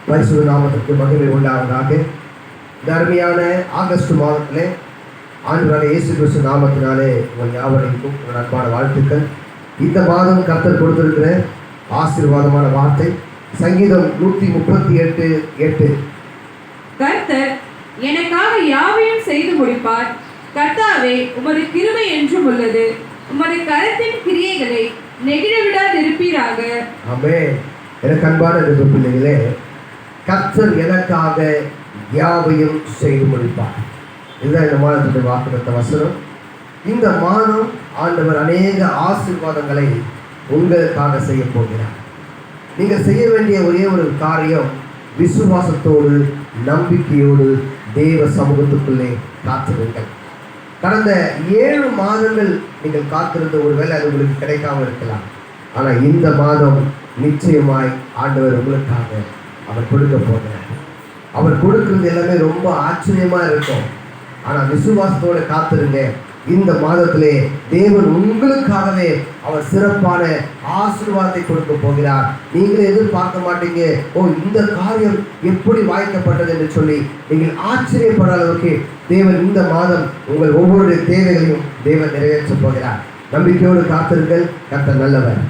பரிசுத்த நாமத்திற்கு மகிமை உண்டாவதாக. இந்த அருமையான ஆகஸ்ட் மாதத்திலே ஆண்டவராகிய இயேசு கிறிஸ்து நாமத்தினாலே உங்கள் யாவரைக்கும் உங்கள் அன்பான வாழ்த்துக்கள். இந்த மாதம் கர்த்தர் கொடுத்திருக்கிற ஆசீர்வாதமான வார்த்தை சங்கீதம் 138:8. கர்த்தர் எனக்காக யாவையும் செய்து முடிப்பார். கர்த்தாவே, உமது கிருபை என்றும் உள்ளது. உமது கரத்தின் கிரியைகளை நெகிழ விடாதிருப்பீராக. ஆமென். எனக்கு அன்பான தேவ பிள்ளைகளே, கர்த்தர் எனக்காக யாவையும் செய்து முடிப்பார். இதுதான் இந்த மாதத்துடைய வாக்குத்தத்த வசனம். இந்த மாதம் ஆண்டவர் அநேக ஆசீர்வாதங்களை உங்களுக்காக செய்ய போகிறார். நீங்கள் செய்ய வேண்டிய ஒரே ஒரு காரியம், விசுவாசத்தோடு நம்பிக்கையோடு தேவ சமூகத்துக்குள்ளே காத்திருங்கள். கடந்த 7 மாதங்கள் நீங்கள் காத்திருந்த ஒருவேளை அது உங்களுக்கு கிடைக்காம இருக்கலாம். ஆனால் இந்த மாதம் நிச்சயமாய் ஆண்டவர் உங்களுக்காக அவர் கொடுக்க போகிறார். அவர் கொடுக்கிறது எல்லாமே ரொம்ப ஆச்சரியமாக இருக்கும். ஆனால் விசுவாசத்தோடு காத்திருங்க. இந்த மாதத்திலே தேவன் உங்களுக்காகவே அவர் சிறப்பான ஆசீர்வாதத்தை கொடுக்க போகிறார். நீங்களே எதிர்பார்க்க மாட்டீங்க, ஓ இந்த காரியம் எப்படி வாய்க்கப்பட்டது என்று சொல்லி நீங்கள் ஆச்சரியப்பட அளவுக்கு தேவன் இந்த மாதம் உங்கள் ஒவ்வொரு தேவைகளையும் தேவன் நிறைவேற்ற போகிறார். நம்பிக்கையோடு காத்திருங்கள். கர்த்தர் நல்லவர்.